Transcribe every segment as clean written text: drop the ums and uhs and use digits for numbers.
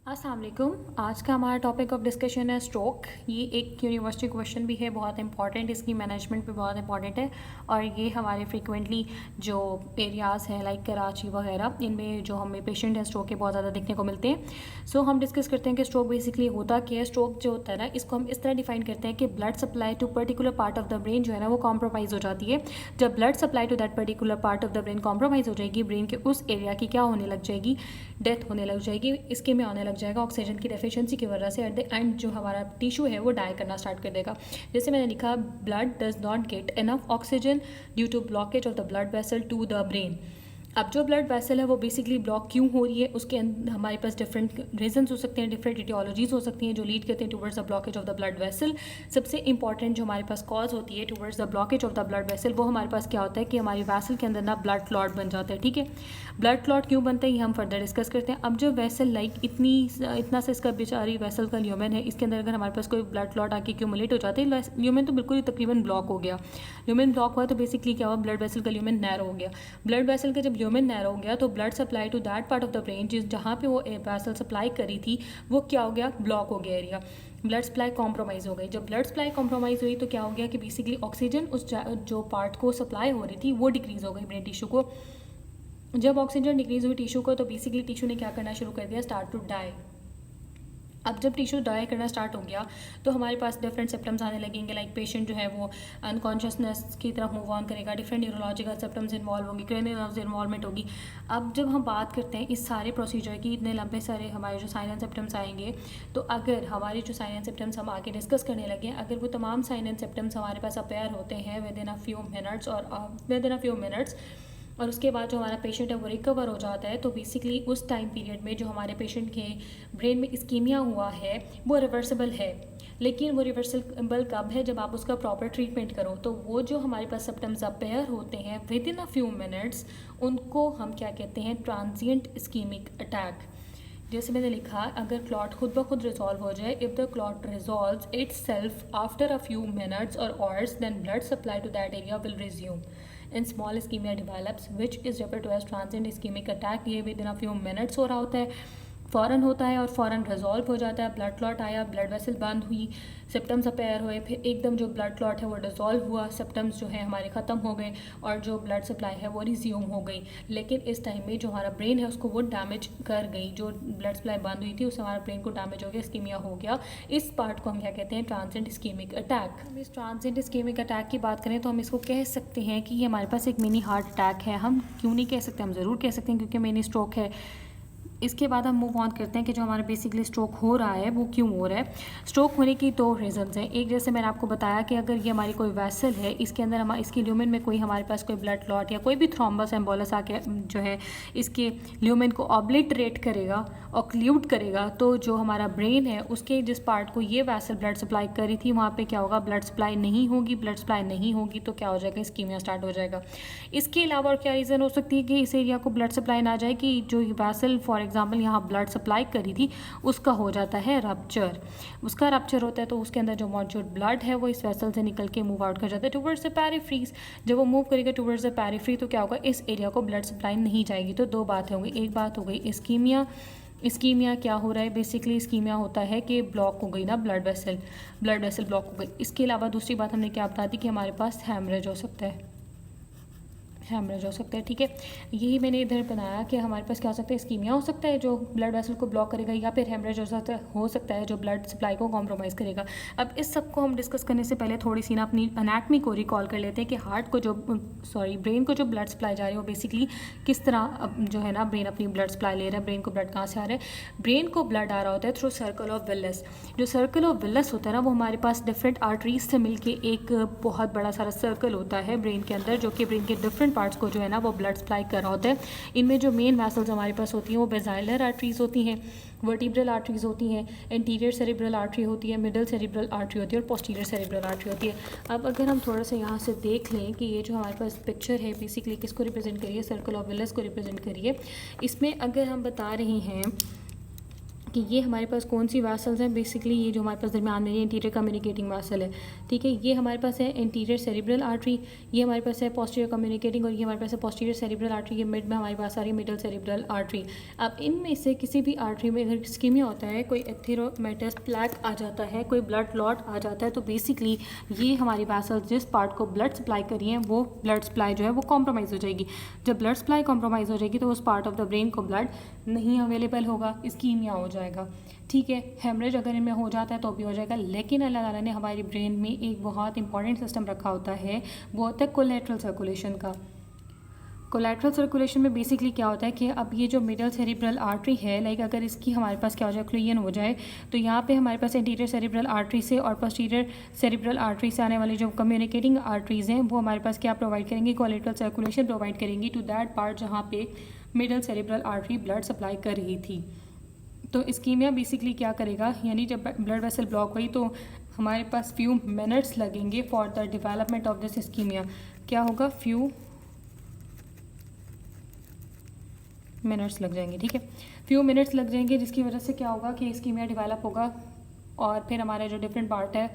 अस्सलाम वालेकुम। आज का हमारा टॉपिक ऑफ डिस्कशन है स्ट्रोक। ये एक यूनिवर्सिटी क्वेश्चन भी है, बहुत इंपॉर्टेंट, इसकी मैनेजमेंट भी बहुत इंपॉर्टेंट है और ये हमारे फ्रीक्वेंटली जो एरियाज़ हैं लाइक कराची वगैरह, इनमें जो हमें पेशेंट हैं स्ट्रोक के बहुत ज़्यादा देखने को मिलते हैं। सो हम डिस्कस करते हैं कि स्ट्रोक बेसिकली होता क्या है। स्ट्रोक जो होता है ना, इसको हम इस तरह डिफाइन करते हैं कि blood supply to particular part of the brain जो है ना वो कॉम्प्रोमाइज़ हो जाती है। जब blood supply to that particular part of the brain compromise हो जाएगी, ब्रेन के उस एरिया की क्या होने लग जाएगी, डेथ होने लग जाएगी, इसके में आने लग जाएगा ऑक्सीजन की डेफिशिएंसी की वजह से। एट द एंड जो हमारा टिश्यू है वो डाई करना स्टार्ट कर देगा। जैसे मैंने लिखा, blood does not get enough oxygen due to blockage of the blood vessel to the brain. अब जो ब्लड वेसल है वो बेसिकली ब्लॉक क्यों हो रही है, उसके हमारे पास डिफरेंट रीजंस हो सकते हैं, डिफरेंट इटियोलॉजीज हो सकती हैं जो लीड करते हैं towards the blockage of the blood vessel. सबसे इंपॉर्टेंट जो हमारे पास कॉज होती है towards the blockage of the blood vessel, वो हमारे पास क्या होता है कि हमारी वेसल के अंदर ना ब्लड क्लॉट बन जाता है। ठीक है, ब्लड क्लॉट क्यों बनता है ये हम फर्दर डिस्कस करते हैं। अब जो वेसल लाइक इतना सा इसका बेचारी वेसल का ल्यूमेन है, इसके अंदर अगर हमारे पास कोई ब्लड क्लॉट आके एक्यूमुलेट हो जाता है, ल्यूमेन तो बिल्कुल ही तकरीबन ब्लॉक हो गया। ल्यूमेन ब्लॉक हुआ तो बेसिकली क्या हुआ, ब्लड वेसल का ल्यूमेन नैरो हो गया। ब्लड वेसल का जब ल्यूमेन नैरो हो गया तो blood supply to that part of the brain जहाँ पे वो वेसल सप्लाई करी थी वो क्या हो गया, ब्लॉक हो गया एरिया। ब्लड सप्लाई कॉम्प्रोमाइज़ हो गई। जब ब्लड सप्लाई कॉम्प्रोमाइज़ हुई तो क्या हो गया कि बेसिकली ऑक्सीजन उस जो पार्ट को सप्लाई हो रही थी वो डिक्रीज़ हो गई ब्रेन टिश्यू को। जब ऑक्सीजन डिक्रीज़ हुई टिश्यू को तो बेसिकली टिश्यू ने क्या करना शुरू कर दिया, स्टार्ट टू डाई। अब जब टिश्यू डाई करना स्टार्ट हो गया तो हमारे पास डिफरेंट सिम्टम्स आने लगेंगे, लाइक पेशेंट जो है वो अनकॉन्शियसनेस की तरफ मूव ऑन करेगा, डिफरेंट न्यूरोलॉजिकल सिम्टम्स इन्वॉल्व होंगी, क्रेनियल नर्व्स इन्वॉल्वमेंट होगी। अब जब हम बात करते हैं इस सारे प्रोसीजर की, इतने लंबे सारे हमारे जो साइन एंड सिम्टम्स आएंगे, तो अगर हमारे जो साइन एंड सिम्टम्स हम आगे डिस्कस करने लगे, अगर वो तमाम साइन एंड सिम्टम्स हमारे पास अपेयर होते हैं with in a few minutes और उसके बाद जो हमारा पेशेंट है वो रिकवर हो जाता है, तो बेसिकली उस टाइम पीरियड में जो हमारे पेशेंट के ब्रेन में इस्कीमिया हुआ है वो रिवर्सिबल है। लेकिन वो रिवर्सिबल कब है, जब आप उसका प्रॉपर ट्रीटमेंट करो। तो वो जो हमारे पास सिम्टम्स अपेयर होते हैं with in a few minutes, उनको हम क्या कहते हैं, ट्रांजिएंट इस्कीमिक अटैक। जैसे मैंने लिखा, अगर क्लॉट खुद ब खुद रिजॉल्व हो जाए, if the clot resolves itself after a few minutes और hours, then blood supply to that area will resume in small ischemia develops which is referred to as transient ischemic attack. ये within a few minutes हो रहा होता है, फ़ौरन होता है और फ़ौरन रिजॉल्व हो जाता है। ब्लड क्लॉट आया, ब्लड वेसल बंद हुई, सिम्टम्स अपेयर हुए, फिर एकदम जो ब्लड क्लॉट है वो डिजॉल्व हुआ, सिम्टम्स जो है हमारे ख़त्म हो गए और जो ब्लड सप्लाई है वो रिज्यूम हो गई। लेकिन इस टाइम में जो हमारा ब्रेन है उसको वो डैमेज कर गई, जो ब्लड सप्लाई बंद हुई थी उससे हमारा ब्रेन को डैमेज हो गया, इस्कीमिया हो गया। इस पार्ट को हम क्या कहते हैं, ट्रांजिएंट इस्कीमिक अटैक। हम इस ट्रांजिएंट इस्कीमिक अटैक की बात करें तो हम इसको कह सकते हैं कि ये हमारे पास एक मिनी हार्ट अटैक है। हम क्यों नहीं कह सकते, हम ज़रूर कह सकते हैं क्योंकि मिनी स्ट्रोक है। इसके बाद हम मूव ऑन करते हैं कि जो हमारा बेसिकली स्ट्रोक हो रहा है वो क्यों हो रहा है। स्ट्रोक होने की दो रीज़न्स हैं। एक, जैसे मैंने आपको बताया कि अगर ये हमारी कोई वेसल है, इसके अंदर हम इसके ल्यूमेन में कोई हमारे पास कोई ब्लड क्लॉट या कोई भी थ्रोम्बस एम्बोलस आके जो है इसके ल्यूमेन को ऑब्लिटरेट करेगा, ऑक्ल्यूड करेगा, तो जो हमारा ब्रेन है उसके जिस पार्ट को ये वेसल ब्लड सप्लाई करी थी वहाँ पर क्या होगा, ब्लड सप्लाई नहीं होगी। ब्लड सप्लाई नहीं होगी तो क्या हो जाएगा, इस्कीमिया स्टार्ट हो जाएगा। इसके अलावा और क्या रीज़न हो सकती है कि इस एरिया को ब्लड सप्लाई ना जाए, कि जो वेसल फॉर एग्जाम्पल यहाँ ब्लड सप्लाई करी थी उसका हो जाता है रप्चर। उसका रप्चर होता है तो उसके अंदर जो मौजूद ब्लड है वो इस वेसल से निकल के मूव आउट कर जाता है टुवर्ड्स द पेरिफ्रीज। जब वो मूव करेगा टुवर्ड्स द पेरिफ्री तो क्या होगा, इस एरिया को ब्लड सप्लाई नहीं जाएगी। तो दो बातें होंगी, एक बात हो गई इस्कीमिया। इस्कीमिया क्या हो रहा है, बेसिकली इस्कीमिया होता है कि ब्लॉक हो गई ना ब्लड वेसल ब्लॉक हो गई। इसके अलावा दूसरी बात हमने क्या बता दी कि हमारे पास हैमरेज हो सकता है, हैमरेज हो सकता है। ठीक है, यही मैंने इधर बनाया कि हमारे पास क्या हो सकता है, इस्कीमिया हो सकता है जो ब्लड वेसल को ब्लॉक करेगा, या फिर हैमरेज हो सकता है जो ब्लड सप्लाई को कॉम्प्रोमाइज़ करेगा। अब इस सब को हम डिस्कस करने से पहले थोड़ी सी ना अपनी अनाटमी को रिकॉल कर लेते हैं कि हार्ट को जो ब्रेन को जो ब्लड सप्लाई जा रही है वो बेसिकली किस तरह जो है ना ब्रेन अपनी ब्लड सप्लाई ले रहा है। ब्रेन को ब्लड कहाँ से आ रहा है, ब्रेन को ब्लड आ रहा होता है थ्रू सर्कल ऑफ विलिस। जो सर्कल ऑफ विलिस होता है ना वो हमारे पास डिफरेंट आर्टरीज से मिलके एक बहुत बड़ा सारा सर्कल होता है ब्रेन के अंदर, जो कि ब्रेन के डिफरेंट पार्ट्स को जो है ना वो ब्लड सप्लाई कर रहा होता है। इनमें जो मेन वेसल्स हमारे पास होती हैं वो बेसाइलर आर्टरीज होती हैं, वर्टिब्रल आर्टरीज होती हैं, एंटीरियर सेरिब्रल आर्टरी होती है, मिडल सेरिब्रल आर्टरी होती है और पोस्टीरियर सेरिब्रल आर्टरी होती है। अब अगर हम थोड़ा सा यहाँ से देख लें कि ये जो हमारे पास पिक्चर है बेसिकली किसको रिप्रेजेंट करिए, सर्कल ऑफ विलिस को रिप्रेजेंट करिए। इसमें अगर हम बता रहे हैं कि ये हमारे पास कौन सी वैसल्स हैं। बेसिकली ये जो हमारे पास दरमियान में ये इंटीरियर कम्युनिकेटिंग वैसल है, ठीक है। ये हमारे पास है इंटीरियर सेरिब्रल आर्टरी, ये हमारे पास है पोस्टीरियर कम्युनिकेटिंग, और ये हमारे पास है पोस्टीरियर सेरिब्रल आर्टरी। ये मिड में हमारे पास आ रही है मिडल सेरिब्रल आर्टरी। अब इनमें से किसी भी आर्टरी में अगर इस्कीमिया होता है, कोई एथेरोमेटस प्लैक आ जाता है, कोई ब्लड क्लॉट आ जाता है, तो बेसिकली ये हमारी वैसल्स जिस पार्ट को ब्लड सप्लाई कर रही हैं वो ब्लड सप्लाई जो है वो कॉम्प्रोमाइज़ हो जाएगी। जब ब्लड सप्लाई कॉम्प्रोमाइज़ हो जाएगी तो उस पार्ट ऑफ द ब्रेन को ब्लड नहीं अवेलेबल होगा, इस्कीमिया हो जाएगा, ठीक है। हेमरेज अगर इनमें हो जाता है तो भी हो जाएगा। लेकिन अल्लाह ताला ने हमारी ब्रेन में एक बहुत इंपॉर्टेंट सिस्टम रखा होता है, वो होता है कोलैटरल सर्कुलेशन का। कोलैटरल सर्कुलेशन में बेसिकली क्या होता है कि अब ये जो मिडल सेरिब्रल आर्टरी है, लाइक अगर इसकी हमारे पास क्या हो जाए, क्लूजन हो जाए, तो यहाँ पे हमारे पास इंटीरियर सेरिब्रल आर्टरी से और पोस्टीरियर सेरिब्रल आर्टरी से आने वाली जो कम्युनिकेटिंग आर्टरीज़ हैं वो हमारे पास क्या प्रोवाइड करेंगी, कोलैटरल सर्कुलेशन प्रोवाइड करेंगी टू दैट पार्ट जहाँ पे middle cerebral artery blood supply कर रही थी। तो इस्कीमिया बेसिकली क्या करेगा, यानी जब ब्लड वेसल ब्लॉक हुई तो हमारे पास फ्यू मिनट्स लगेंगे for the development of this ischemia. क्या होगा, फ्यू मिनट्स लग जाएंगे, ठीक है। फ्यू मिनट्स लग जाएंगे, जिसकी वजह से क्या होगा कि इस्कीमिया डेवलप होगा और फिर हमारे जो डिफरेंट पार्ट है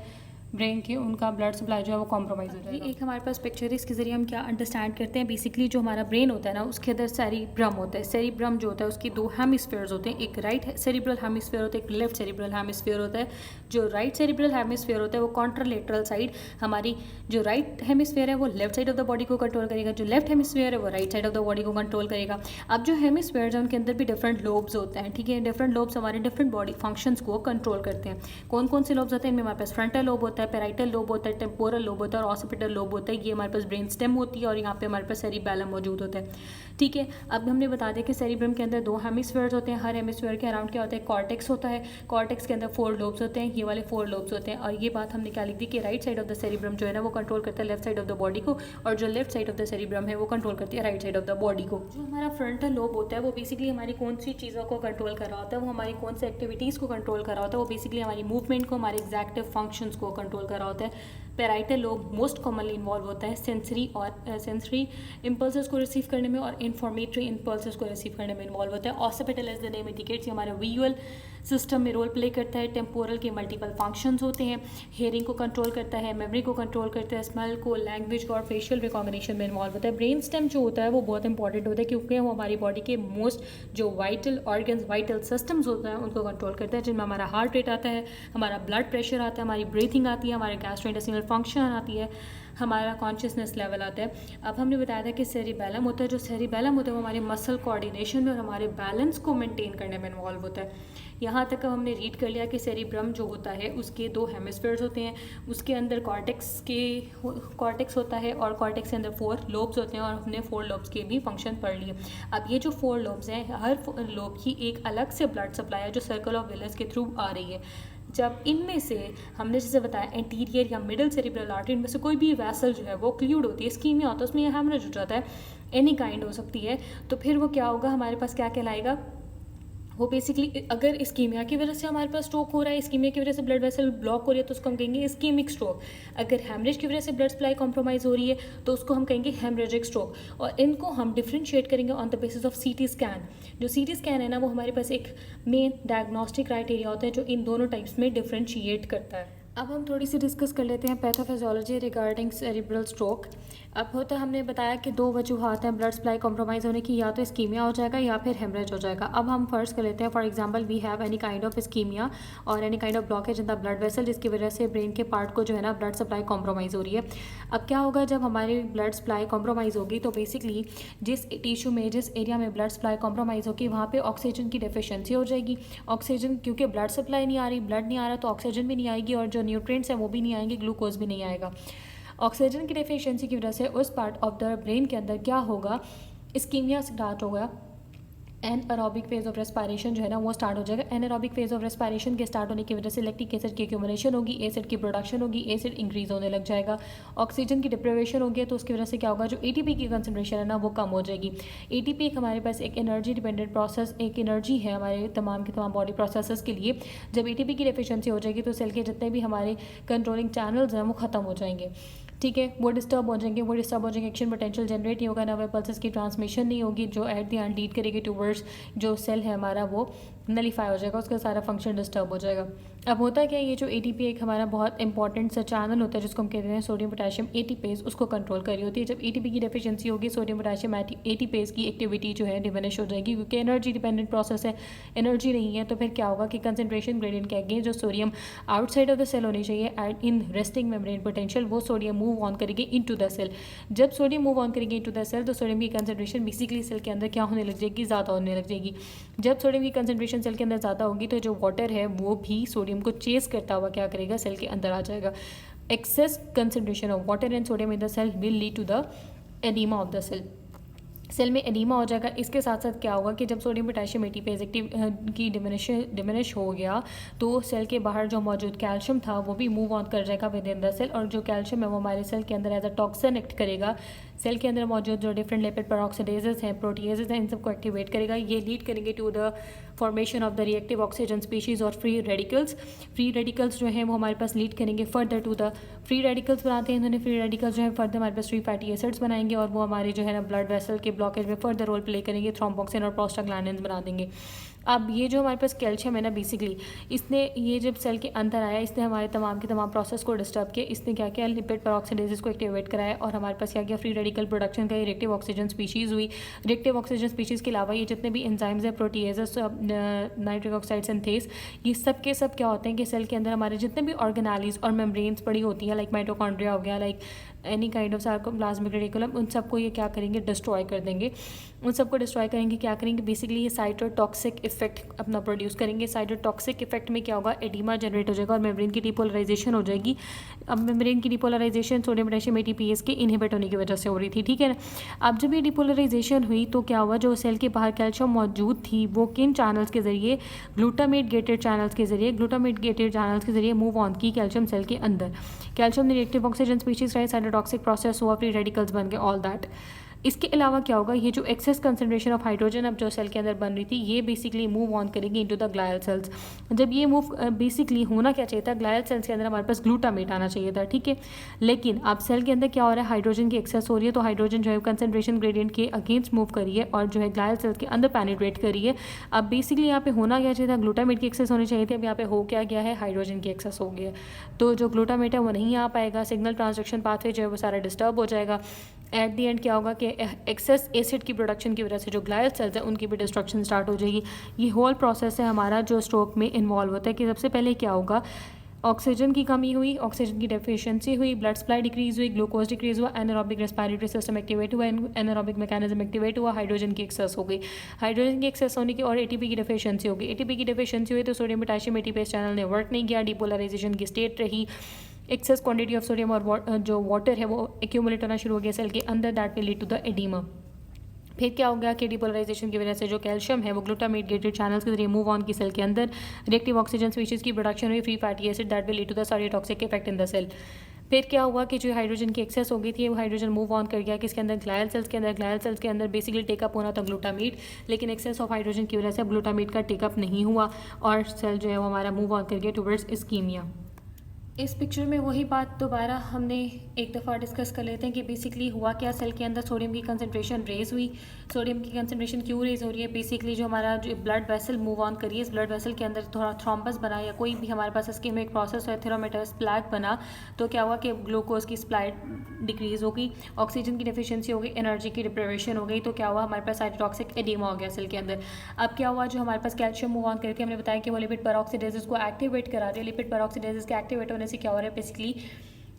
ब्रेन के उनका ब्लड सप्लाई जो है वो कॉम्प्रोमाइज़ हो जाएगा। एक हमारे पास पिक्चर है, इसके ज़रिए हम क्या अंडरस्टैंड करते हैं। बेसिकली जो हमारा ब्रेन होता है ना, उसके अंदर सेरिब्रम होता है। सेरिब्रम जो होता है उसकी दो हेमिस्फीयर्स होते हैं, एक राइट सेरिब्रल हेमिस्फीयर होता है, एक लेफ्ट सेरिब्रल हेमिस्फीयर होता है। जो राइट सेरिब्रल हेमिस्फीयर होता है वो कॉन्ट्रालेटरल साइड, हमारी जो राइट हेमिस्फीयर है वो left side of the body को कंट्रोल करेगा, जो लेफ्ट हेमिस्फीयर है वो right side of the body को कंट्रोल करेगा। अब जो हेमिस्फीयर्स हैं उनके अंदर भी डिफरेंट लोब्स होते हैं, ठीक है। डिफरेंट लोब्स हमारे डिफरेंट बॉडी फंक्शंस को कंट्रोल करते हैं। कौन कौन से लोब्स होते हैं, इनमें हमारे पास फ्रंटल लोब होता है, पैराइटल लोब होता है, टेम्पोरल लोब होता है और ऑसिपिटल लोब होता है। ये हमारे पास ब्रेन स्टेम होती है और यहाँ पे हमारे पास सेरिबैलम मौजूद होता है, ठीक है। अब हमने बता दिया कि सेरिब्रम के अंदर दो हेमिस्फीयर्स होते हैं, हर हेमिस्फीयर के अराउंड क्या होता है, कॉर्टेक्स होता है। कॉर्टेक्स के अंदर 4 लोब्स होते हैं, ये वाले 4 लोब्स होते हैं। और ये बात हमने क्या लिख दी कि right side of the cerebrum जो है ना वो कंट्रोल करता है left side of the body को, और जो left side of the cerebrum है वो कंट्रोल करती है right side of the body को। जो हमारा फ्रंटल लोब होता है वो बेसिकली हमारी कौन सी चीज़ों को कंट्रोल कर रहा होता है, वो हमारी कौन सी एक्टिविटीज़ को कंट्रोल कर रहा होता है, वो बेसिकली हमारी मूवमेंट को, हमारे एग्जैक्टिव फंक्शंस को कंट्रोल कर रहा होता है। Parietal lobe most commonly involve होता है सेंसरी इम्पल्सेस को रिसीव करने में और इन्फॉर्मेटरी इम्पल्सेस को रिसीव करने में इन्वॉल्व होता है। Occipital as the name indicates ये हमारे विजुअल सिस्टम में रोल प्ले करता है। टेम्पोरल के मल्टीपल फंक्शंस होते हैं, हेयरिंग को कंट्रोल करता है, मेमोरी को कंट्रोल करता है, स्मेल को, लैंग्वेज को और फेशियल रिकॉग्निशन में इन्वॉल्व होता है। ब्रेन स्टेम जो होता है वो बहुत इंपॉर्टेंट होता है क्योंकि वो हमारी बॉडी के मोस्ट जो वाइटल ऑर्गन्स, वाइटल सिस्टम्स होते हैं उनको कंट्रोल करता है, जिनमें हमारा हार्ट रेट आता है, हमारा ब्लड प्रेशर आता है, हमारी ब्रीथिंग आती है, हमारे गैस्ट्रोइंटेस्टाइनल फंक्शन आती है, हमारा कॉन्शियसनेस लेवल आता है। अब हमने बताया था कि सेरिबैलम होता है, जो सेरिबैलम होता है वो हमारे मसल कोऑर्डिनेशन में और हमारे बैलेंस को मेंटेन करने में इन्वॉल्व होता है। यहाँ तक अब हमने रीड कर लिया कि सेरिब्रम जो होता है उसके 2 हेमिस्फीयर्स होते हैं, उसके अंदर कॉर्टेक्स होता है और कॉर्टेक्स के अंदर 4 लोब्स होते हैं और हमने 4 लोब्स के भी फंक्शन पढ़ लिए। अब ये जो 4 लोब्स हैं, हर लोब की एक अलग से ब्लड सप्लाई है जो सर्कल ऑफ विलियस के थ्रू आ रही है। जब इनमें से हमने जैसे बताया एंटीरियर या मिडल सेरिब्रल आर्टरी, इनमें से कोई भी वैसल जो है वो क्लूड होती है, इस्कीमिया होता है, उसमें यह हेमरेज हो जाता है, एनी काइंड हो सकती है, तो फिर वो क्या होगा, हमारे पास क्या कहलाएगा, वो बेसिकली अगर इस्कीमिया की वजह से हमारे पास स्ट्रोक हो रहा है, इस्कीमिया की वजह से ब्लड वेसल ब्लॉक हो रही है तो उसको हम कहेंगे इस्कीमिक स्ट्रोक। अगर हेमरेज की वजह से ब्लड सप्लाई कॉम्प्रोमाइज़ हो रही है तो उसको हम कहेंगे हेमरेजिक स्ट्रोक। और इनको हम डिफ्रेंशिएट करेंगे on the basis of CT scan. जो सीटी स्कैन है ना वो हमारे पास एक मेन डायग्नोस्टिक क्राइटेरिया होता है जो इन दोनों टाइप्स में डिफ्रेंशिएट करता है। अब हम थोड़ी सी डिस्कस कर लेते हैं पैथोफिजियोलॉजी रिगार्डिंग सेरिब्रल स्ट्रोक। अब होता हमने बताया कि 2 वजूहात हैं ब्लड सप्लाई कॉम्प्रोमाइज़ होने की, या तो इस्कीमिया हो जाएगा या फिर हेमरेज हो जाएगा। अब हम फर्स्ट कर लेते हैं, for example we have any kind of ischaemia और any kind of blockage in the blood vessel, जिसकी वजह से ब्रेन के पार्ट को जो है ना ब्लड सप्लाई कॉम्प्रोमाइज़ हो रही है। अब क्या होगा जब हमारी ब्लड सप्लाई कॉम्प्रोमाइज़ होगी तो बेसिकली जिस टिश्यू में, जिस एरिया में ब्लड सप्लाई कॉम्प्रोमाइज़ होगी वहाँ पर ऑक्सीजन की डेफिशिएंसी हो जाएगी। ऑक्सीजन क्योंकि ब्लड सप्लाई नहीं आ रही, ब्लड नहीं आ रहा, तो ऑक्सीजन भी नहीं आएगी और जो न्यूट्रिएंट्स हैं वो भी नहीं आएंगे, ग्लूकोज भी नहीं आएगा। ऑक्सीजन की डेफिशिएंसी की वजह से उस पार्ट ऑफ द ब्रेन के अंदर क्या होगा, इस्कीमिया स्टार्ट होगा। एनएरोबिक फेज ऑफ रेस्पिरेशन जो है ना वो स्टार्ट हो जाएगा। एनएरोबिक फेज ऑफ रेस्पिरेशन के स्टार्ट होने की वजह से लैक्टिक एसिड की एक्यूमुलेशन होगी, एसिड की प्रोडक्शन होगी, एसिड इंक्रीज होने लग जाएगा। ऑक्सीजन की डिप्रिवेशन होगी तो उसकी वजह से क्या होगा, जो एटीपी की कंसंट्रेशन है ना वो कम हो जाएगी। एटीपी एक हमारे पास एक एनर्जी डिपेंडेंट प्रोसेस, एक एनर्जी है हमारे तमाम के तमाम बॉडी प्रोसेसेस के लिए। जब एटीपी की डेफिशिएंसी हो जाएगी तो सेल के जितने भी हमारे कंट्रोलिंग चैनल्स हैं वो ख़त्म हो जाएंगे। ठीक है, वो डिस्टर्ब हो जाएंगे, एक्शन पोटेंशियल जनरेट नहीं होगा, नर्व पल्सेस की ट्रांसमिशन नहीं होगी, जो एट द एंड लीड करेगी टूवर्ड्स जो सेल है हमारा वो नलीफाई हो जाएगा, उसका सारा फंक्शन डिस्टर्ब हो जाएगा। अब होता क्या है, ये जो ATP एक हमारा बहुत इंपॉर्टेंट सा चैनल होता है जिसको हम कहते हैं सोडियम पोटेशियम एटीपेज, उसको कंट्रोल कर रही होती है। जब ATP की डेफिशिएंसी होगी, सोडियम पोटेशियम एटीपेज की एक्टिविटी जो है डिमिनिश हो जाएगी, क्योंकि एनर्जी डिपेंडेंट प्रोसेस है, एनर्जी नहीं है। तो फिर क्या होगा कि कंसंट्रेशन ग्रेडियंट के अगेंस्ट जो sodium outside of the cell होनी चाहिए at in resting membrane potential, वो सोडियम मूव ऑन करेगी इनटू द सेल। जब सोडियम मूव ऑन करेगी इनटू द सेल तो सोडियम की कंसंट्रेशन बेसिकली सेल के अंदर क्या होने लग जाएगी, ज़्यादा होने लग जाएगी। जब सोडियम की कंसंट्रेशन सेल के अंदर ज़्यादा होगी तो जो वाटर है वो भी सोडियम को चेस करता हुआ क्या करेगा, सेल के अंदर आ जाएगा। Excess concentration of water and sodium in the cell will lead to the edema of the cell. Cell में एडीमा हो जाएगा। इसके साथ साथ क्या होगा कि जब सोडियम पोटेशियम एटीपेज की डिमिनिश हो गया तो सेल के बाहर जो मौजूद कैल्शियम था वो भी मूव ऑन कर जाएगा विद इन द सेल, और जो कैल्शियम है वो हमारे सेल के अंदर एज अ टॉक्सिन एक्ट करेगा। सेल के अंदर मौजूद जो डिफरेंट लिपिड पेरोक्सिडेजेस हैं, प्रोटीएजेस हैं, इन सबको एक्टिवेट करेगा। ये लीड करेंगे to the formation of the reactive oxygen species और फ्री रेडिकल्स। फ्री रेडिकल्स जो हैं वो हमारे पास लीड करेंगे further to the free radicals बनाते हैं इन्होंने। फ्री रेडिकल्स जो है फर्दर हमारे पास फ्री फैटी एसिड्स बनाएंगे और वो हमारे जो है ना ब्लड वेसल के ब्लॉकेज में फर्दर रोल प्ले करेंगे, थ्रोम्बोक्सिन और प्रोस्टाग्लैंडिन्स बना देंगे। अब ये जो हमारे पास कैल्शियम है ना, बेसिकली इसने ये जब सेल के अंदर आया इसने हमारे तमाम के तमाम प्रोसेस को डिस्टर्ब किया। इसने क्या किया, लिपिड पेरोक्सिडेजेस को एक्टिवेट कराया और हमारे पास क्या किया, फ्री रेडिकल प्रोडक्शन का रिएक्टिव ऑक्सीजन स्पीशीज़ हुई। रिएक्टिव ऑक्सीजन स्पीशीज़ के अलावा ये जितने भी एंजाइम्स है, प्रोटीएजेस, नाइट्रिक ऑक्साइड सिंथेस, ये सब के सब क्या होते हैं कि सेल के अंदर हमारे जितने भी ऑर्गेनालीज और मेम्ब्रेन्स पड़ी होती हैं, लाइक माइटोकॉन्ड्रिया हो गया, like any kind of sarcoplasmic reticulum, उन सबको ये क्या करेंगे, डिस्ट्रॉय कर देंगे। उन सबको डिस्ट्रॉय करेंगे, क्या करेंगे, बेसिकली ये साइटोटॉक्सिक इफेक्ट अपना प्रोड्यूस करेंगे। साइटोटॉक्सिक इफेक्ट में क्या होगा, एडीमा जनरेट हो जाएगा और मेम्ब्रेन की डिपोलराइजेशन हो जाएगी। अब मेम्ब्रेन की डिपोलराइजेशन सोडियम पोटेशियम एटीपेज के इनहिबिट होने की वजह से हो रही थी, ठीक है ना। अब जब ये डिपोलराइजेशन हुई तो क्या हुआ, जो सेल के बाहर कैल्शियम मौजूद थी वो किन चैनल्स के जरिए, ग्लूटामेट गेटेड चैनल्स के जरिए मूव ऑन की कैल्शियम सेल के अंदर। कैल्शियम ने रिएक्टिव ऑक्सीजन स्पीशीज का साइटोटॉक्सिक प्रोसेस हुआ, फ्री रेडिकल्स बन गए, ऑल दैट। इसके अलावा क्या होगा, ये जो एक्सेस कंसंट्रेशन ऑफ हाइड्रोजन अब जो सेल के अंदर बन रही थी ये बेसिकली मूव ऑन करेगी इनटू द ग्लायल सेल्स। जब ये मूव बेसिकली होना क्या चाहिए था, ग्लायल सेल्स के अंदर हमारे पास ग्लूटामेट आना चाहिए था, ठीक है। लेकिन अब सेल के अंदर क्या हो रहा है, हाइड्रोजन की एक्सेस हो रही है, तो हाइड्रोजन जो है कंसंट्रेशन ग्रेडियंट के अगेंस्ट मूव करिए और जो है ग्लायल सेल्स के अंदर पेनिट्रेट करिए। अब बेसिकली यहाँ पे होना क्या चाहिए था, ग्लूटामेट की एक्सेस होनी चाहिए थी। अब यहाँ पे हो क्या गया है, हाइड्रोजन की एक्सेस हो गया, तो जो ग्लूटामेट है वो नहीं आ पाएगा, सिग्नल ट्रांसडक्शन पाथवे जो है वो सारा डिस्टर्ब हो जाएगा। एट दी एंड क्या होगा कि एक्सेस एसिड की प्रोडक्शन की वजह से जो ग्लायल सेल्स हैं उनकी भी डिस्ट्रक्शन स्टार्ट हो जाएगी। ये होल प्रोसेस है हमारा जो स्ट्रोक में इन्वॉल्व होता है कि सबसे पहले क्या होगा, ऑक्सीजन की कमी हुई, ऑक्सीजन की डेफिशिएंसी हुई, ब्लड सप्लाई डिक्रीज हुई, ग्लूकोज डिक्रीज हुआ, एनारोबिक रेस्पिरेटरी सिस्टम एक्टिवेट हुआ, एनारोबिक मैकेनिज्म एक्टिवेट हुआ, हाइड्रोजन की एक्सेस हो गई। हाइड्रोजन की एक्सेस होने की और एटीपी की डेफिशिएंसी हो गई। एटीपी की डेफिशिएंसी हुई तो सोडियम पोटेशियम एटीपेज चैनल ने वर्क नहीं किया, डिपोलराइजेशन की स्टेट रही, एक्सेस क्वांटिटी ऑफ सोडियम और जो वाटर है वो एक्यूमुलेट होना शुरू हो गया सेल के अंदर, that will lead to the edema. फिर क्या हो गया कि डिपोलराइजेशन की वजह से जो कैल्शियम है वो ग्लूटामेट गेटेड चैनल्स के जरिए मूव ऑन की सेल के अंदर, रिएक्टिव ऑक्सीजन स्पीशीज की प्रोडक्शन हुई, free fatty acid, that will lead to the cytotoxic effect in the cell. फिर क्या हुआ कि जो हाइड्रोजन की एक्सेस हो गई थी वो हाइड्रोजन मूव ऑन कर गया किसके अंदर, ग्लायल सेल्स के अंदर बेसिकली टेकअप होना था ग्लूटामेट, लेकिन एक्सेस ऑफ हाइड्रोजन की वजह से ग्लूटामेट का टेकअप नहीं हुआ और सेल जो है वो हमारा मूव ऑन कर गया टुवर्ड्स इस्कीमिया। इस पिक्चर में वही बात दोबारा हमने एक दफ़ा डिस्कस कर लेते हैं कि बेसिकली हुआ क्या, सेल के अंदर सोडियम की कंसंट्रेशन रेज हुई। सोडियम की कंसंट्रेशन क्यों रेज हो रही है, बेसिकली जो हमारा जो ब्लड वेसल मूव ऑन करिए, इस ब्लड वेसल के अंदर थोड़ा थ्रोम्बस बना या कोई भी हमारे पास इस्कीमिक प्रोसेस है, थेरोमेटस प्लैक बना, तो क्या हुआ कि ग्लूकोज की सप्लाई डिक्रीज हो गई, ऑक्सीजन की डिफिशियंसी हो गई, एनर्जी की डिप्रिवेशन हो गई, तो क्या हुआ हमारे पास साइटोटॉक्सिक एडीमा हो गया सेल के अंदर। अब क्या हुआ, जो हमारे पास कैल्शियम मूव ऑन करके हमने बताया कि वो लिपिड पेरोक्सिडेजेस को एक्टिवेट करा रही है। लिपिड पेरोक्सिडेजेस के एक्टिवेट होने से क्या हो रहा है, बेसिकली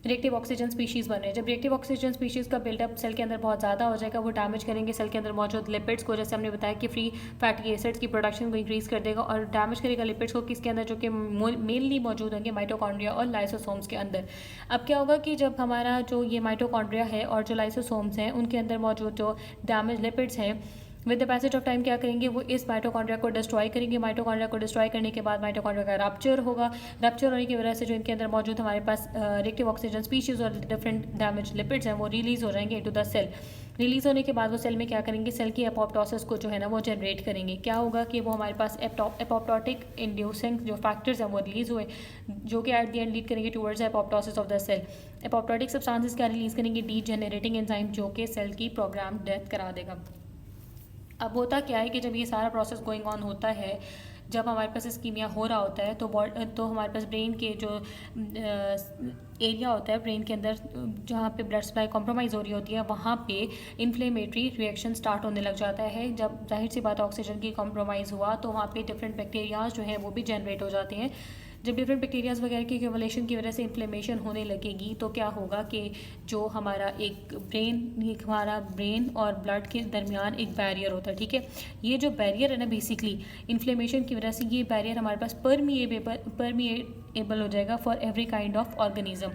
रिएक्टिव ऑक्सीजन स्पीशीज़ बन रहे हैं। जब रिएक्टिव ऑक्सीजन स्पीशीज़ का बिल्डअप सेल के अंदर बहुत ज़्यादा हो जाएगा, वो डैमेज करेंगे सेल के अंदर मौजूद लिपिड्स को, जैसे हमने बताया कि फ्री फैटी एसिड्स की प्रोडक्शन को इंक्रीज़ कर देगा और डैमेज करेगा लिपिड्स को किसके अंदर, जो कि मेनली मौजूद होंगे माइटोकॉन्ड्रिया और लाइसोसोम्स के अंदर। अब क्या होगा कि जब हमारा जो ये माइटोकॉन्ड्रिया है और जो लाइसोसोम्स हैं उनके अंदर मौजूद जो डैमेज लिपिड्स हैं, with the passage of time क्या करेंगे, वो इस माइटोकॉन्ड्रिया को डिस्ट्रॉय करेंगे। माइटोकॉन्ड्रिया को डिस्ट्रॉय करने के बाद माइटोकॉन्ड्रिया का रप्चर होगा। रप्चर होने की वजह से जो इनके अंदर मौजूद हमारे पास रिएक्टिव ऑक्सीजन स्पीशीज़ और डिफरेंट डैमेज लिपिड्स हैं वो रिलीज़ हो जाएंगे इनटू द सेल। रिलीज़ होने के बाद वो सेल में क्या करेंगे, सेल की एपोप्टोसिस को जो है ना वो जनरेट करेंगे। क्या होगा कि वो हमारे पास एपोप्टोटिक इंड्यूसिंग जो फैक्टर्स हैं वो रिलीज़ हुए, जो कि एट द एंड लीड करेंगे towards apoptosis of the cell. Apoptotic substances क्या रिलीज़ करेंगे, डीजेनरेटिंग एंजाइम, जो कि सेल की प्रोग्राम डेथ करा देगा। अब होता क्या है कि जब ये सारा प्रोसेस गोइंग ऑन होता है, जब हमारे पास इस्कीमिया हो रहा होता है तो हमारे पास ब्रेन के जो एरिया होता है ब्रेन के अंदर जहाँ पे ब्लड सप्लाई कॉम्प्रोमाइज़ हो रही होती है, वहाँ पे इन्फ्लेमेटरी रिएक्शन स्टार्ट होने लग जाता है। जब जाहिर सी बात ऑक्सीजन की कॉम्प्रोमाइज़ हुआ तो वहाँ पे डिफरेंट बैक्टीरियाज जो हैं वो भी जनरेट हो जाते हैं। जब डिफरेंट बैक्टीरियाज वगैरह की एक्यूमुलेशन की वजह से इन्फ्लेमेशन होने लगेगी तो क्या होगा कि जो हमारा हमारा ब्रेन और ब्लड के दरमियान एक बैरियर होता है, ठीक है। ये जो बैरियर है ना, बेसिकली इन्फ्लेमेशन की वजह से ये बैरियर हमारे पास परमिएबल हो जाएगा for every kind of organism.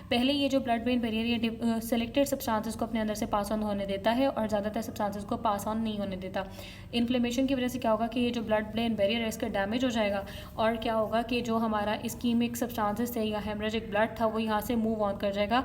पहले ये जो ब्लड ब्रेन बैरियर ये सेलेक्टेड सब्सटेंसेस को अपने अंदर से पास ऑन होने देता है और ज़्यादातर सब्सटेंसेस को पास ऑन नहीं होने देता। इन्फ्लेमेशन की वजह से क्या होगा कि ये जो ब्लड ब्रेन बैरियर है इसका डैमेज हो जाएगा, और क्या होगा कि जो हमारा इस्कीमिक सब्सटेंसेस थे या हेमरेजिक ब्लड था वो यहाँ से मूव ऑन कर जाएगा।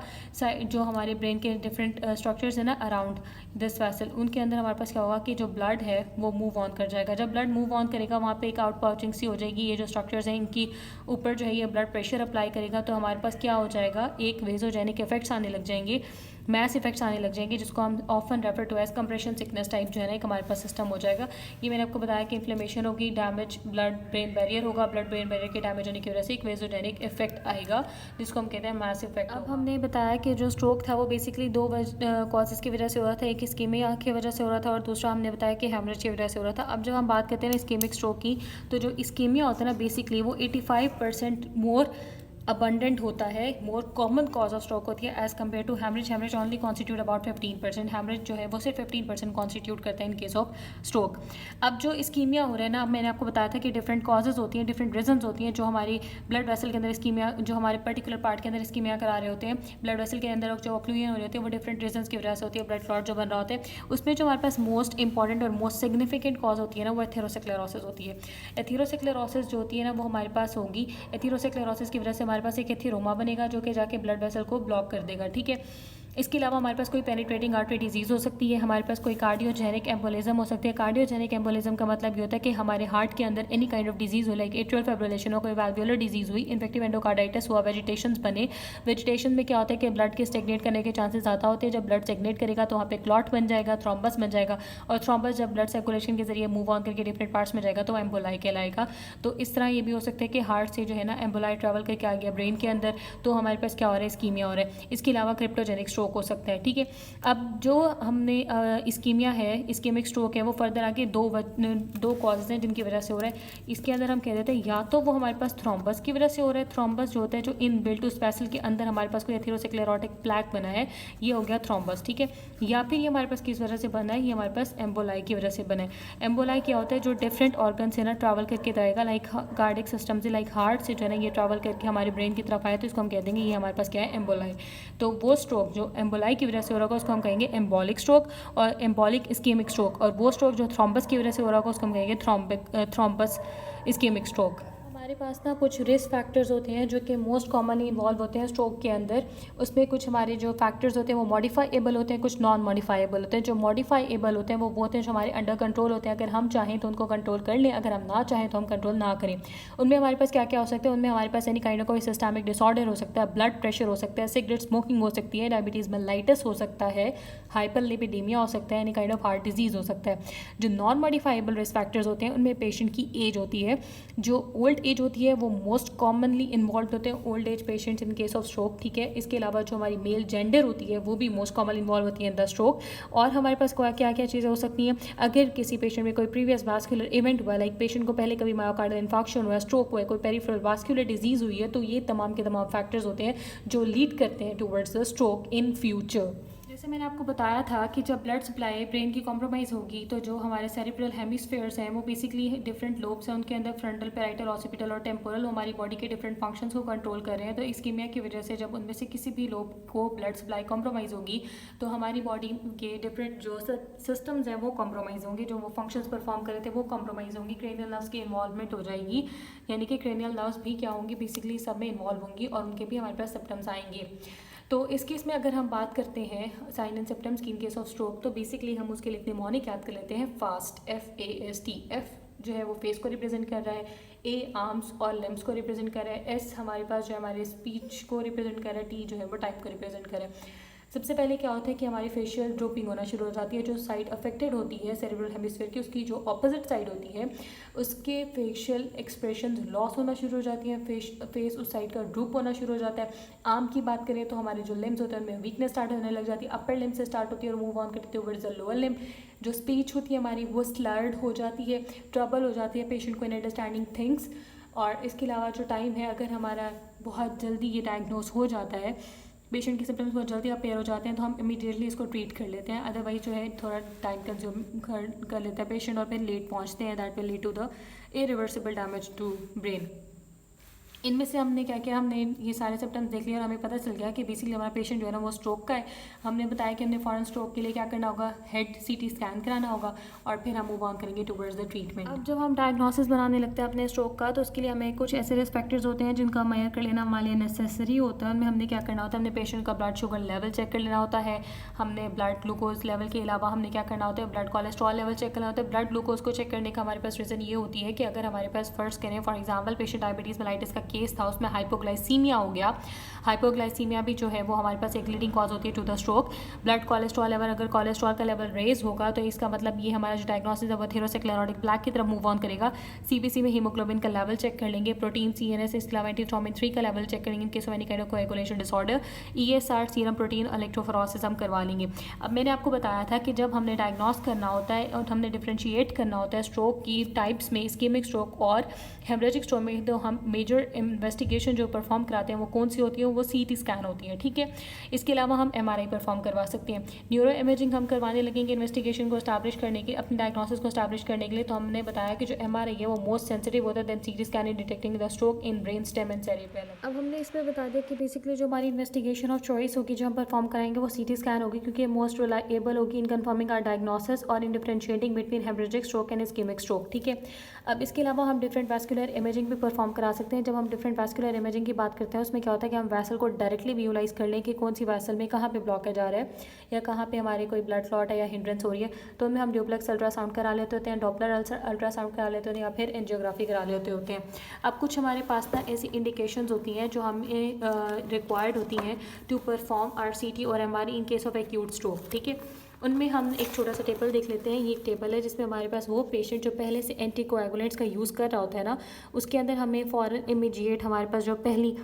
जो हमारे ब्रेन के डिफरेंट स्ट्रक्चर्स हैं ना अराउंड दिस वेसल, उनके अंदर हमारे पास क्या होगा कि जो ब्लड है वो मूव ऑन कर जाएगा। जब ब्लड मूव ऑन करेगा वहाँ पे एक आउट पाउचिंग सी हो जाएगी, ये जो स्ट्रक्चर्स हैं इनकी ऊपर जो है ये ब्लड प्रेशर अप्लाई करेगा तो हमारे पास क्या हो जाएगा, एक वेजोजेनिक इफेक्ट्स आने लग जाएंगे, मैस इफेक्ट्स आने लग जाएंगे, जिसको हम often refer to as compression sickness type जो है ना एक हमारे पास सिस्टम हो जाएगा। ये मैंने आपको बताया कि इन्फ्लेमेशन होगी, डैमेज ब्लड ब्रेन बैरियर होगा, ब्लड ब्रेन बैरियर के डैमेज होने की वजह से एक वेजोजेनिक इफेक्ट आएगा जिसको हम कहते हैं मैस इफेक्ट। अब हमने बताया कि जो स्ट्रोक था वो बेसिकली दो कॉजेज़ की वजह से हो रहा था, एक इस्कीमिया की वजह से हो रहा था और दूसरा हमने बताया कि हेमरेज की वजह से हो रहा था। अब जब हम बात करते हैं ना इस्कीमिक स्ट्रोक की, तो जो इस्कीमिया होता है ना बेसिकली वो 85% मोर अबंडेंट होता है, more common cause of stroke होती है as compare to hemorrhage. Hemorrhage only constitute about 15%, hemorrhage जो है वो सिर्फ 15% कॉन्स्टिट्यूट करता है इन केस ऑफ स्ट्रोक। अब जो इस्कीमिया हो रहा है ना, अब मैंने आपको बताया था कि डिफरेंट कॉजेज होती हैं, डिफरेंट रीजंस होती हैं जो हमारी ब्लड वेसल के अंदर इस्कीमिया, जो हमारे पर्टिकुलर पार्ट के अंदर इस्कीमिया करा रहे होते हैं, ब्लड वेसल के अंदर जो ऑक्लूजन हो रही होती है वो डिफरेंट रीजंस की वजह से होती है, ब्लड क्लॉट जो बन रहा होता है। उसमें जो हमारे पास मोस्ट इंपॉर्टेंट और मोस्ट सिग्निफिकेंट कॉज होती है ना वो एथेरोस्क्लेरोसिस होती है। एथेरोस्क्लेरोसिस जो होती है ना वो हमारे पास होगी, एथेरोस्क्लेरोसिस की वजह से हमारे पास एक एथेरोमा बनेगा जो कि जाके ब्लड वेसल को ब्लॉक कर देगा, ठीक है। इसके अलावा हमारे पास कोई पेनिट्रेटिंग आर्टरी डिजीज़ हो सकती है, हमारे पास कोई कार्डियोजेनिक एम्बोलिज्म हो सकती है। कार्डियोजेनिक एम्बोलिज्म का मतलब ये होता है कि हमारे हार्ट के अंदर एनी काइंड ऑफ डिजीज़ हो, लाइक एट्रियल फाइब्रिलेशन हो, कोई वाल्वुलर डिजीज़ हुई, इन्फेक्टिव एंडोकार्डाइटिस हुआ, वेजिटेशंस बने। वेजिटेशन में क्या होता है कि ब्लड के स्टेगनेट करने के चांसेस ज़्यादा होते हैं। जब ब्लड स्टेगनेट करेगा तो वहाँ पे क्लॉट बन जाएगा, थ्रोम्बस बन जाएगा, और थ्रोम्बस जब ब्लड सर्कुलेशन के जरिए मूव ऑन करके डिफरेंट पार्ट्स में जाएगा तो एम्बोलाई कहलाएगा। तो इस तरह ये भी हो सकता है कि हार्ट से जो है ना एम्बोलाई ट्रैवल करके आ गया ब्रेन के अंदर, तो हमारे पास क्या हो रहा है, इस्कीमिया हो रहा है। इसके अलावा क्रिप्टोजेनिक स्ट्रोक हो सकता है, ठीक है। अब जो हमने इस्कीमिया है, इस्कीमिक स्ट्रोक है, वो फर्दर आगे दो कॉजेज़ हैं जिनकी वजह से हो रहा है। इसके अंदर हम कह देते हैं या तो वो हमारे पास थ्रोम्बस की वजह से हो रहा है, थ्रोम्बस जो होता है जो इन बिल्ट उस वेसल के अंदर हमारे पास कोई एथेरोस्क्लेरोटिक प्लैक बना है, ये हो गया थ्रोम्बस, ठीक है। या फिर ये हमारे पास किस वजह से बना है, ये हमारे पास एम्बोलाई की वजह से बना है। एम्बोलाई क्या होता है, जो डिफरेंट ऑर्गन से ना ट्रैवल करके जाएगा, लाइक कार्डिक सिस्टम से, लाइक हार्ट से जो है ना ये ट्रैवल करके हमारे ब्रेन की तरफ आए तो इसको हम कह देंगे ये हमारे पास क्या है, एम्बोलाई। तो वो स्ट्रोक जो एम्बोलाई की वजह से हो रहा होगा उसको हम कहेंगे एम्बॉलिक स्ट्रोक, और एम्बॉलिक इस्कीमिक स्ट्रोक, और वो स्ट्रोक जो थ्रोम्बस की वजह से हो रहा होगा उसको हम कहेंगे थ्रोम्बस इस्कीमिक स्ट्रोक। हमारे पास ना कुछ रिस्क फैक्टर्स होते हैं जो कि मोस्ट कॉमनली इन्वॉल्व होते हैं स्ट्रोक के अंदर। उसमें कुछ हमारे जो फैक्टर्स होते हैं वो मॉडिफाइएबल होते हैं, कुछ नॉन मॉडिफाइएबल होते हैं। जो मॉडिफाइएबल होते हैं वो होते हैं जो हमारे अंडर कंट्रोल होते हैं, अगर हम चाहें तो उनको कंट्रोल कर लें, अगर हम ना चाहें तो हम कंट्रोल ना करें। उनमें हमारे पास क्या क्या हो सकता है, उनमें हमारे पास एनी काइंड ऑफ कोई सिस्टमिक डिसऑर्डर हो सकता है, ब्लड प्रेशर हो सकता है, सिगरेट स्मोकिंग हो सकती है, डायबिटीज़ मेलाइटिस हो सकता है, हाइपरलिपिडीमिया हो सकता है, any kind of heart disease हो सकता है। जो नॉन मॉडिफाइएबल रिस्क फैक्टर्स होते हैं उनमें पेशेंट की एज होती है, जो ओल्ड एज होती है वो मोस्ट कॉमनली इन्वॉल्व होते हैं old age patients in case of stroke, ठीक है। इसके अलावा जो हमारी मेल जेंडर होती है वो भी मोस्ट कॉमनली इन्वॉल्व होती है इन द स्ट्रोक। और हमारे पास क्या क्या चीज़ें हो सकती हैं, अगर किसी पेशेंट में कोई प्रीवियस वास्कुलर इवेंट हुआ, लाइक पेशेंट को पहले कभी मायोकार्डियल इन्फार्क्शन हुआ, स्ट्रोक हुआ, कोई पेरिफेरल वास्कुलर डिजीज़ हुई है, तो ये तमाम के तमाम फैक्टर्स होते हैं जो लीड करते हैं towards the stroke in future. जैसे मैंने आपको बताया था कि जब ब्लड सप्लाई ब्रेन की कॉम्प्रोमाइज़ होगी तो जो हमारे सेरिब्रल हेमिस्फेयर्स हैं वो बेसिकली डिफरेंट लोब्स हैं, उनके अंदर फ्रंटल, पैराइटल, ऑसिपिटल और टेम्पोरल हमारी बॉडी के डिफरेंट फंक्शंस को कंट्रोल कर रहे हैं। तो इस्कीमिया की वजह से जब उनमें से किसी भी लोब को ब्लड सप्लाई कॉम्प्रोमाइज़ होगी तो हमारी बॉडी के डिफरेंट जो सिस्टम्स हैं वो कॉम्प्रोमाइज़ होंगे, जो वो फंक्शंस परफॉर्म कर रहे थे वो कॉम्प्रोमाइज़ होंगी, क्रेनियल नर्व्स की इन्वॉल्वमेंट हो जाएगी, यानी कि क्रेनियल नर्व्स भी क्या होंगी बेसिकली सब में इन्वॉल्व होंगी और उनके भी हमारे पास सिम्टम्स आएंगे। तो इस केस में अगर हम बात करते हैं साइन एंड सिम्टम्स की इन केस ऑफ स्ट्रोक, तो बेसिकली हम उसके लिए निमोनिक याद कर लेते हैं फास्ट, FAST। एफ जो है वो फेस को रिप्रेजेंट कर रहा है, ए आर्म्स और लिम्स को रिप्रेजेंट कर रहा है, एस हमारे पास जो है हमारे स्पीच को रिप्रेजेंट कर रहा है, टी जो है वो टाइप को रिप्रेजेंट कर रहा है। सबसे पहले क्या होता है कि हमारी फेशियल ड्रोपिंग होना शुरू हो जाती है। जो साइड अफेक्टेड होती है सेरेब्रल हेमिस्फीयर की, उसकी जो ऑपोजिट साइड होती है उसके फेशियल एक्सप्रेशन लॉस होना शुरू हो जाती है, फेस उस साइड का ड्रूप होना शुरू हो जाता है। आर्म की बात करें तो हमारे जो लिम्स होते हैं उनमें वीकनेस स्टार्ट होने लग जाती है, अपर लिम्ब से स्टार्ट होती है और मूव ऑन करती है टुवर्ड्स द लोअर लिम्ब। जो स्पीच होती है हमारी वो स्लर्ड हो जाती है, ट्रबल हो जाती है पेशेंट को इन अंडरस्टैंडिंग थिंग्स। और इसके अलावा जो टाइम है, अगर हमारा बहुत जल्दी ये डायग्नोस हो जाता है, पेशेंट के सिम्टम्स बहुत जल्दी अपेयर हो जाते हैं, तो हम इमीडिएटली इसको ट्रीट कर लेते हैं। अदरवाइज जो है थोड़ा टाइम कंज्यूम कर लेता है पेशेंट और फिर लेट पहुंचते हैं। That will lead to the irreversible damage to brain. इनमें से हमने क्या किया, हमने ये सारे सिम्टम्स देख लिए और हमें पता चल गया कि बेसिकली हमारा पेशेंट जो है ना वो स्ट्रोक का है। हमने बताया कि हमने फॉरन स्ट्रोक के लिए क्या करना होगा, हेड CT स्कैन कराना होगा और फिर हम मूव ऑन करेंगे टुवर्ड्स द ट्रीटमेंट। अब जब हम डायग्नोसिस बनाने लगते हैं अपने स्ट्रोक का, तो उसके लिए हमें कुछ ऐसे रिस्क फैक्टर्स होते हैं जिनका मेजर कर लेना हमारे लिए नेसेसरी होता है। उनमें हमने क्या करना होता है, हमने पेशेंट का ब्लड शुगर लेवल चेक कर लेना होता है, हमने ब्लड ग्लूकोज लेवल के अलावा हमने क्या करना होता है, ब्लड कोलेस्ट्रॉल लेवल चेक करना होता है। ब्लड ग्लूकोज को चेक करने का हमारे पास रीज़न ये होती है कि अगर हमारे पास फर्स्ट करें for example patient diabetes mellitus का केस था, उसमें हाइपोग्लाइसीमिया हो गया। हाइपोग्लाइसीमिया भी जो है वो हमारे पास एक लीडिंग कॉज होती है to the stroke. Blood cholesterol level, अगर कोलेस्ट्रॉल का लेवल रेज होगा तो इसका मतलब ये हमारा जो डायग्नोसिस है वो एथेरोस्क्लेरोटिक प्लेक की तरफ मूव ऑन करेगा। CBC में हीमोग्लोबिन का लेवल चेक कर लेंगे, प्रोटीन CNS इसके अलावा एंटीथ्रोम्बिन 3 का लेवल चेक करेंगे in case of any kind of coagulation disorder. ESR serum protein electrophoresis हम करवा लेंगे। अब मैंने आपको बताया था कि जब हमने डायग्नोस करना होता है और हमने डिफ्रेंशिएट करना होता है स्ट्रोक की टाइप्स में, इस्केमिक स्ट्रोक और हेमरेजिक स्ट्रोक में, तो हम मेजर इन्वेस्टिगेशन जो परफॉर्म कराते हैं वो कौन सी होती है, वो CT स्कैन होती है। ठीक है, इसके अलावा हम MRI परफॉर्म करवा सकते हैं। न्यूरो इमेजिंग हम करवाने लगेंगे इन्वेस्टिगेशन को स्टैब्लिश करने के, अपने डायग्नोसिस को स्टैब्लिश करने के लिए। तो हमने बताया कि जो MRI है वो मोस्ट सेंसिटिव होता है then CT scan in detecting the stroke in brain stem and cerebellum. अब हमने इसमें बता दिया कि बेसिकली जो हमारी इन्वेस्टिगेशन ऑफ चॉइस होगी जो हम परफॉर्म कराएंगे वो CT स्कैन होगी, क्योंकि मोस्ट रिलायबल होगी इन कन्फर्मिंग आर डायग्नोसिस और in differentiating between haemorrhagic stroke and ischaemic stroke. ठीक है, अब इसके अलावा हम डिफरेंट वैस्कुलर इमेजिंग भी परफॉर्म करा सकते हैं। जब हम डिफरेंट वैस्कुलर इमेजिंग की बात करते हैं उसमें क्या होता है कि हम वैसल को डायरेक्टली विजुलाइज कर लें कि कौन सी वैसल में कहाँ पे ब्लॉकेज आ रहा है या कहाँ पे हमारे कोई ब्लड क्लॉट है या हिंड्रेंस हो रही है। तो उनमें हम ड्यूप्लेक्स अल्ट्रासाउंड करा लेते होते हैं, डॉपलर अल्ट्रासाउंड करा लेते होते हैं या फिर एंजियोग्राफी करा लेते होते हैं। अब कुछ हमारे पास ना ऐसी इंडिकेशंस होती हैं जो हमें रिक्वायर्ड होती हैं टू परफॉर्म RCT और MRI in case of acute stroke. ठीक है, उनमें हम एक छोटा सा टेबल देख लेते हैं। ये एक टेबल है जिसमें हमारे पास वो पेशेंट जो पहले से एंटीकोएगुलेंट्स का यूज़ कर रहा होता है ना, उसके अंदर हमें फ़ौरन इमीडिएट हमारे पास जो पहली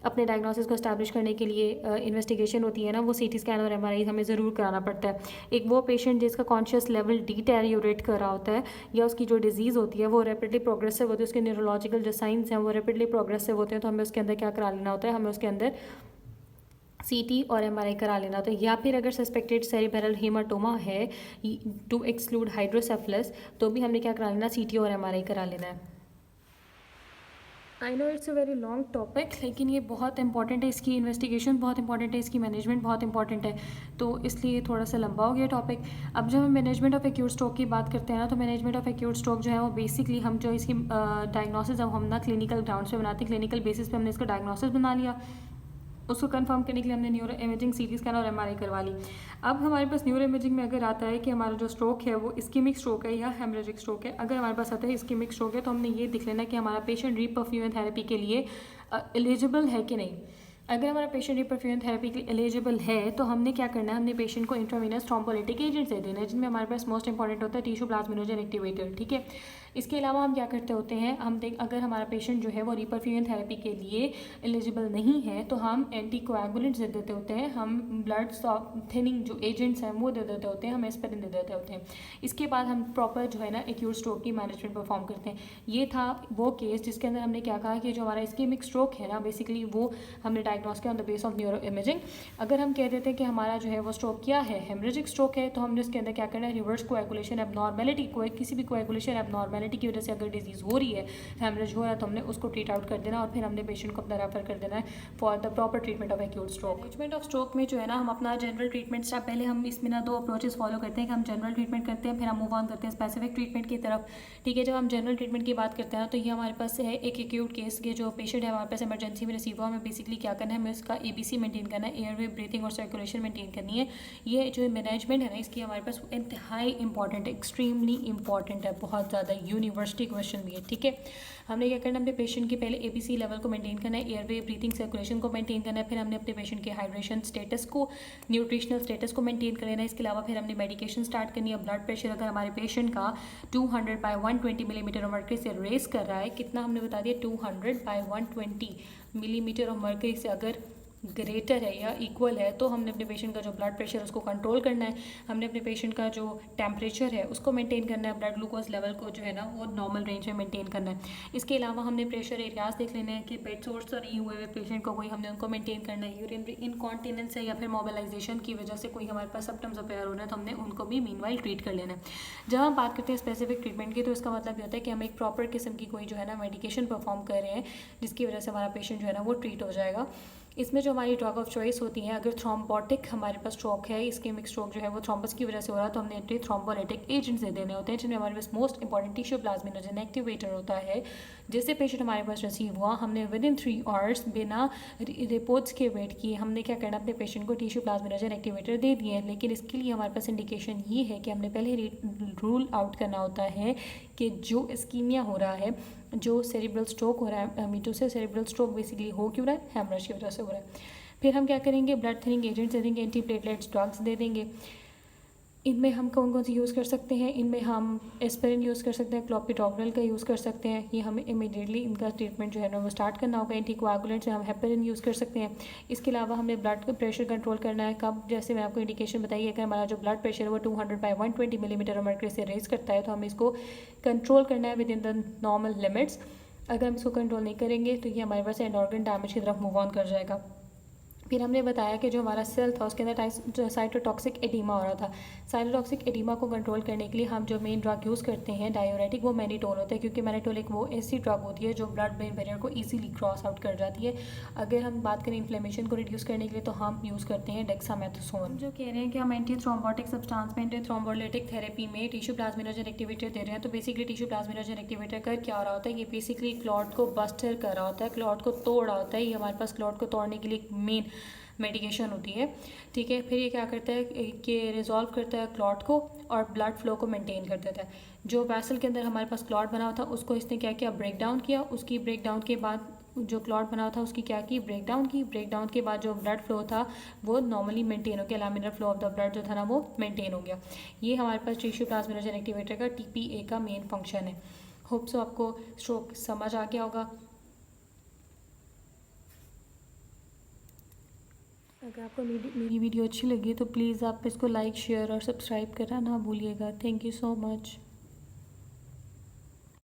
अपने डायग्नोसिस को एस्टैब्लिश करने के लिए इन्वेस्टिगेशन होती है ना, वो CT स्कैन और MRI हमें ज़रूर कराना पड़ता है। एक वो पेशेंट जिसका कॉन्शियस लेवल डिटेरियोरेट कर रहा होता है या उसकी जो डिजीज़ होती है वो रैपिडली प्रोग्रेसिव होती है, उसके न्यूरोलॉजिकल जो साइंस हैं वो रैपिडली प्रोग्रेसिव होते हैं, तो हमें उसके अंदर क्या करा लेना होता है, हमें उसके अंदर CT और MRI करा लेना होता है। या फिर अगर सस्पेक्टेड सेरिब्रल हेमाटोमा है टू एक्सक्लूड हाइड्रोसेफलस, तो भी हमने क्या करा लेना, CT और MRI करा लेना है। I know it's a very long topic, लेकिन ये बहुत इंपॉर्टेंट है, इसकी इन्वेस्टिगेशन बहुत इंपॉर्टेंट है, इसकी मैनेजमेंट बहुत इंपॉर्टेंट है, तो इसलिए थोड़ा सा लंबा हो गया टॉपिक। अब जब हम मैनेजमेंट ऑफ एक्यूट स्ट्रोक की बात करते हैं ना, तो मैनेजमेंट ऑफ एक्यूट स्ट्रोक जो है वो बेसिकली हम जो इसकी डायग्नोसिस अब हम ना क्लिनिकल ग्राउंड्स पे बनाते हैं, क्लिनिकल बेसिस पे हमने इसका डायग्नोसिस बना लिया, उसको कंफर्म करने के लिए हमने न्यूरो इमेजिंग CT स्कैन और MRI करवा ली। अब हमारे पास न्यूरो इमेजिंग में अगर आता है कि हमारा जो स्ट्रोक है वो इस्केमिक स्ट्रोक है या हेमरेजिक स्ट्रोक है, अगर हमारे पास आता है इस्केमिक स्ट्रोक है तो हमने ये देख लेना कि हमारा पेशेंट रीपरफ्यूजन थेरेपी के लिए एलिजिबल है कि नहीं। अगर हमारा पेशेंट रीपरफ्यूजन थेरेपी के लिए एलिजिबल है तो हमने क्या करना है, हमने पेशेंट को इंट्रावीनस थ्रोम्बोलिटिक एजेंट्स दे देना है, जिनमें हमारे पास मोस्ट इंपॉर्टेंट होता है टिश्यू प्लाज्मिनोजन एक्टिवेटर। ठीक है, इसके अलावा हम क्या करते होते हैं, हम अगर हमारा पेशेंट जो है वो रीपरफ्यूजन थेरेपी के लिए एलिजिबल नहीं है तो हम एंटीकोएगुलेंट्स दे देते होते हैं, हम ब्लड थिनिंग जो एजेंट्स हैं वो दे देते होते हैं, हम एस्पिरिन दे देते होते हैं। इसके बाद हम प्रॉपर जो है ना एक्यूट स्ट्रोक की मैनेजमेंट परफॉर्म करते हैं। ये था वो केस जिसके अंदर हमने क्या कहा कि जो हमारा इस्केमिक स्ट्रोक है ना, बेसिकली वो हमने डायग्नोस किया on the base of neuro imaging. अगर हम कह देते हैं कि हमारा जो है वो स्ट्रोक क्या है, हेमरेजिक स्ट्रोक है, तो हमने उसके अंदर क्या करना है, रिवर्स कोएगुलेशन एबनॉर्मेलिटी, किसी भी कोएगुलेशन एबनॉर्मेलिटी की वजह से अगर डिजीज़ हो रही है, हेमरेज हो रहा है, तो हमने उसको ट्रीट आउट कर देना और फिर हमने पेशेंट को अपना रेफर कर देना है for the proper treatment of acute stroke. Management of stroke में जो है ना, हम अपना जनरल ट्रीटमेंट स्टेप पहले हम इसमें ना 2 अप्रोचेस फॉलो करते हैं कि हम जनरल ट्रीटमेंट करते हैं, फिर हम मूव ऑन करते हैं स्पेसिफिक ट्रीटमेंट की तरफ। ठीक है, जब हम जनरल ट्रीटमेंट की बात करते हैं तो ये हमारे पास है एक एक्यूट केस के जो पेशेंट है हमारे पास इमरजेंसी में रिसीव हुआ, हमें बेसिकली क्या करना करना है, हमें इसका ABC मेंटेन करना है, एयरवे, ब्रीथिंग और सर्कुलेशन मेंटेन करनी है। ये जो मैनेजमेंट है ना, इसकी हमारे पास इंतहाई इंपॉर्टेंट है, एक्सट्रीमली इंपॉर्टेंट है, बहुत ज़्यादा यूनिवर्सिटी क्वेश्चन भी है। ठीक है, हमने क्या करना है, अपने पेशेंट के पहले ABC लेवल को मेंटेन करना है, एयरवे, ब्रीथिंग, सर्कुलेशन को मेंटेन करना है, फिर हमने अपने पेशेंट के हाइड्रेशन स्टेटस को, न्यूट्रिशनल स्टेटस को मेंटेन कर लेना है। इसके अलावा फिर हमने मेडिकेशन स्टार्ट करनी है। ब्लड प्रेशर अगर हमारे पेशेंट का 200/120 मिलीमीटर ऑफ मर्करी से रेस कर रहा है, कितना हमने बता दिया, 200/120 मिलीमीटर ऑफ मर्करी से अगर ग्रेटर है या इक्वल है, तो हमने अपने पेशेंट का जो ब्लड प्रेशर उसको कंट्रोल करना है। हमने अपने पेशेंट का जो टेम्परेचर है उसको मेंटेन करना है, ब्लड ग्लूकोज लेवल को जो है ना वो नॉर्मल रेंज में मेंटेन करना है। इसके अलावा हमने प्रेशर एरियाज देख लेने हैं कि बेड सोर्स तो नहीं हुए हुए पेशेंट को कोई, हमने उनको मेंटेन करना है। यूरिनरी इनकॉन्टिनेंस है या फिर मोबिलाइजेशन की वजह से कोई हमारे पास सिम्टम्स अपेयर हो रहे हैं, तो हमने उनको भी मीनवाइल ट्रीट कर लेना है। जब हम बात करते हैं स्पेसिफिक ट्रीटमेंट की, तो इसका मतलब ये होता है कि हम एक प्रॉपर किस्म की कोई जो है ना मेडिकेशन परफॉर्म कर रहे हैं, जिसकी वजह से हमारा पेशेंट जो है ना वो ट्रीट हो जाएगा। इसमें जो हमारी ड्रग ऑफ चॉइस होती है, अगर थ्रोम्बोटिक हमारे पास स्ट्रोक है, इस्केमिक स्ट्रोक जो है वो थ्रोम्बस की वजह से हो रहा है, तो हमने एंटी थ्रोम्बोलिटिक एजेंट्स दे देने होते हैं, जिनमें हमारे पास most important tissue plasminogen activator होता है। जैसे पेशेंट हमारे पास रिसीव हुआ, हमने विदिन 3 आवर्स बिना रिपोर्ट्स के वेट किए हमने क्या करना, अपने पेशेंट को टिश्यू प्लाज्मिनोजन एक्टिवेटर दे दिए हैं। लेकिन इसके लिए हमारे पास इंडिकेशन ये है कि हमने पहले रूल आउट करना होता है कि जो इस्कीमिया हो रहा है, जो सेरिब्रल स्ट्रोक हो रहा है, मीटोसिस सेरिब्रल स्ट्रोक बेसिकली हो क्यों रहा है, हेमरेज की वजह से हो रहा है। फिर हम क्या करेंगे, ब्लड थिनिंग एजेंट्स दे देंगे, एंटी प्लेटलेट्स ड्रग्स दे देंगे। इनमें हम कौन कौन सी यूज़ कर सकते हैं, इनमें हम एस्पिरिन यूज़ कर सकते हैं, क्लोपिडोग्रेल का यूज़ कर सकते हैं। ये हमें इमीडिएटली इनका ट्रीटमेंट जो है ना वो स्टार्ट करना होगा। एंटीकोआगुलेंट्स में हम हेपेरिन यूज़ कर सकते हैं। इसके अलावा हमें ब्लड का प्रेशर कंट्रोल करना है। कब, जैसे मैं आपको इंडिकेशन बताइए, अगर हमारा जो ब्लड प्रेशर है वो 200/120 मिलीमीटर ऑफ मर्करी से रेज करता है, तो हमें इसको कंट्रोल करना है with in the normal limits. अगर हम इसको कंट्रोल नहीं करेंगे तो ये हमारे पास एंड ऑर्गन डैमेज की तरफ मूव ऑन कर जाएगा। फिर हमने बताया कि जो हमारा सेल था उसके अंदर साइटोटॉक्सिक एडीमा हो रहा था। साइटोटॉक्सिक एडीमा को कंट्रोल करने के लिए हम जो मेन ड्रग यूज़ करते हैं डायोरेटिक, वो मैनिटोल होता है, क्योंकि मैनिटोल एक वो ऐसी ड्रग होती है जो ब्लड ब्रेन बैरियर को इजीली क्रॉस आउट कर जाती है। अगर हम बात करें इन्फ्लेमेशन को रिड्यूस करने के लिए, तो हम यूज़ करते हैं डेक्सामेथासोन। जो कह रहे हैं कि हम एंटी थ्रोम्बोटिक सब्सटेंस में, एंटी थ्रोम्बोलिटिक थेरेपी में टिश्यू प्लाज्मिनोजन एक्टिवेटर दे रहे हैं, तो बेसिकली टिश्यू प्लाज्मिनोजन एक्टिवेटर कर क्या हो रहा होता है, ये बेसिकली क्लॉट को बस्टर कर रहा होता है, क्लॉट को तोड़ रहा होता है। ये हमारे पास क्लॉट को तोड़ने के लिए मेन मेडिकेशन होती है। ठीक है, फिर ये क्या करता है कि रिजॉल्व करता है क्लॉट को और ब्लड फ्लो को मेंटेन कर देता है। जो वैसल के अंदर हमारे पास क्लॉट बना हुआ था उसको इसने क्या किया, ब्रेक डाउन किया। उसकी ब्रेक डाउन के बाद जो क्लॉट बना हुआ था उसकी क्या की, ब्रेक डाउन की। ब्रेक डाउन के बाद जो ब्लड फ्लो था वो नॉर्मली मेंटेन हो गया, laminar flow of the blood जो था ना वो मेंटेन हो गया। ये हमारे पास टिश्यू प्लाज्मिनोजन एक्टिवेटर का TPA का मेन फंक्शन है। होप सो आपको स्ट्रोक समझ आ गया होगा। अगर आपको मेरी वीडियो अच्छी लगी तो प्लीज़ आप इसको लाइक, शेयर और सब्सक्राइब करना ना भूलिएगा। Thank you so much.